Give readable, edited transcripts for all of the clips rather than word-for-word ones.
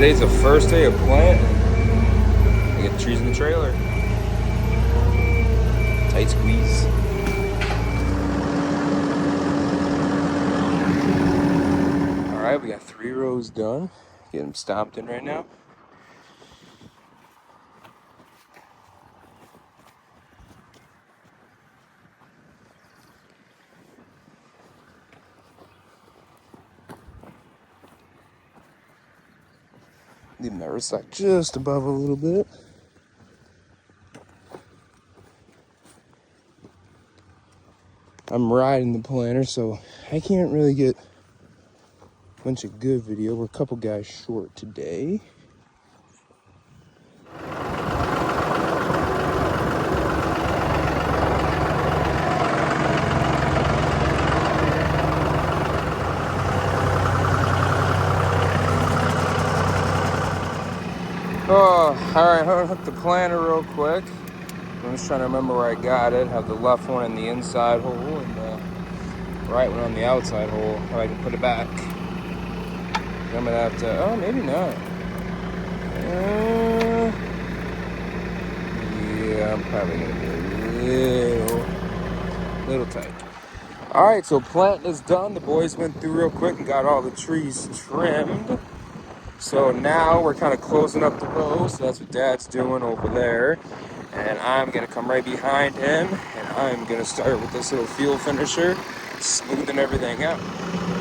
Today's the first day of planting. I get the trees in the trailer. Tight squeeze. All right, we got 3 rows done. Get them stomped in right now. Leave my wrist like just above a little bit. I'm riding the planter, so I can't really get a bunch of good video. We're a couple guys short today. Oh, all right, I'm gonna hook the planter real quick. I'm just trying to remember where I got it. Have the left one in the inside hole and the right one on the outside hole, so I can put it back. I'm gonna have to, oh, maybe not. Yeah, I'm probably gonna be a little tight. All right, so planting is done. The boys went through real quick and got all the trees trimmed. So now we're kind of closing up the row, so that's what Dad's doing over there. And I'm gonna come right behind him, and I'm gonna start with this little field finisher, smoothing everything out.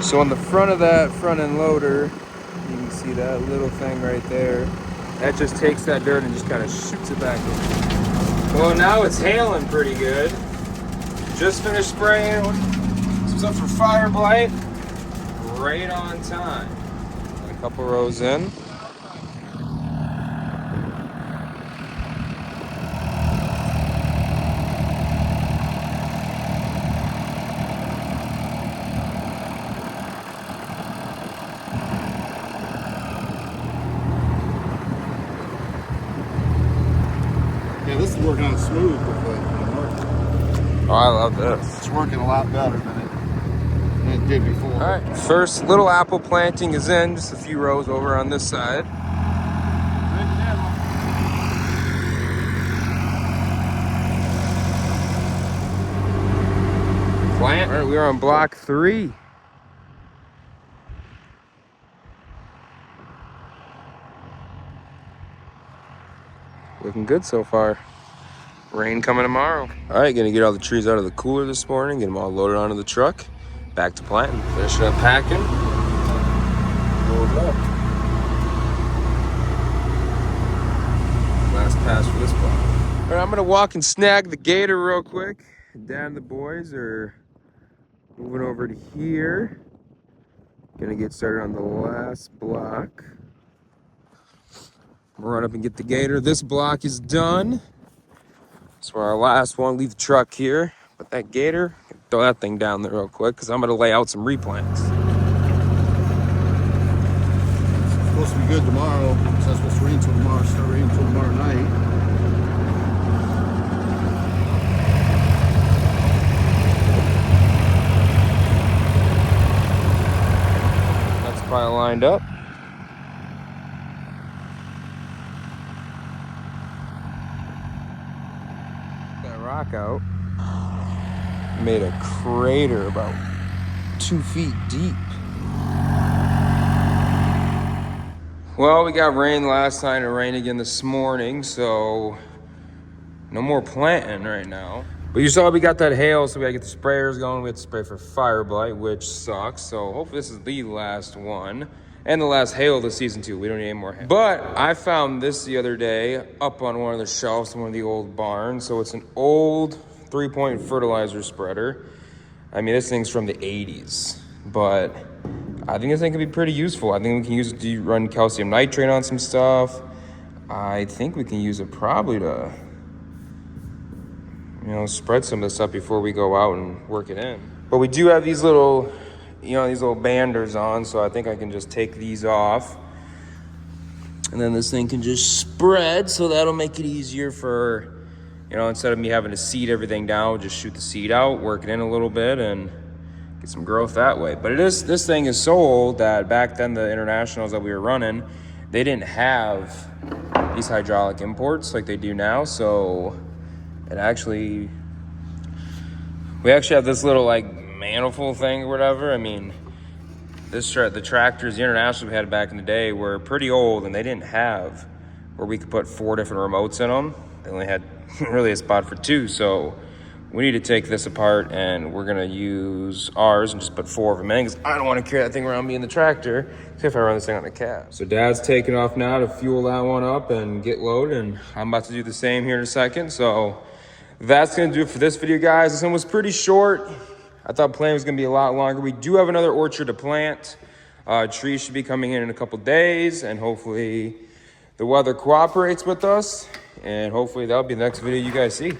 So on the front of that front end loader, you can see that little thing right there. That just takes that dirt and just kind of shoots it back in. Well, now it's hailing pretty good. Just finished spraying. This was up for fire blight. Right on time. Couple rows in. Yeah, this is working out smooth with the marker. Oh, I love this. It's working a lot better than it did before. All right, first little apple planting is in, just a few rows over on this side. Plant. All right, we're on block 3. Looking good so far. Rain coming tomorrow. All right, gonna get all the trees out of the cooler this morning, get them all loaded onto the truck. Back to planting. Finish up packing. Load up. Last pass for this block. All right, I'm gonna walk and snag the gator real quick. Dad and the boys are moving over to here. Gonna get started on the last block. Run up and get the gator. This block is done. So our last one, leave the truck here. But that gator, throw that thing down there real quick because I'm gonna lay out some replants. It's supposed to be good tomorrow. It's not supposed to rain until tomorrow. Start raining until tomorrow night. That's pile lined up. That rock out. Made a crater about 2 feet deep. Well, we got rain last night and rain again this morning, so no more planting right now. But you saw we got that hail, so we gotta get the sprayers going. We have to spray for fire blight, which sucks. So hopefully this is the last one and the last hail of the season too. We don't need any more hail. But I found this the other day up on one of the shelves in one of the old barns. So it's an old 3-point fertilizer spreader. I mean, this thing's from the 80s, but I think this thing could be pretty useful. I think we can use it to run calcium nitrate on some stuff. I think we can use it probably to, spread some of this stuff before we go out and work it in. But we do have these little, these little banders on, so I think I can just take these off. And then this thing can just spread, so that'll make it easier for, instead of me having to seed everything down, just shoot the seed out, work it in a little bit, and get some growth that way. But this thing is so old that back then the internationals that we were running, they didn't have these hydraulic imports like they do now. So it actually, we actually have this little like manifold thing or whatever. I mean, the tractors, the internationals we had back in the day were pretty old, and they didn't have where we could put 4 different remotes in them. They only had really a spot for 2. So we need to take this apart, and we're gonna use ours and just put 4 of them in, because I don't want to carry that thing around me in the tractor if I run this thing on the cab. So Dad's taking off now to fuel that one up and get loaded, and I'm about to do the same here in a second. So that's gonna do it for this video, guys. This one was pretty short. I thought planting was gonna be a lot longer. We do have another orchard to plant. Trees should be coming in a couple days, and hopefully the weather cooperates with us, and hopefully that'll be the next video you guys see.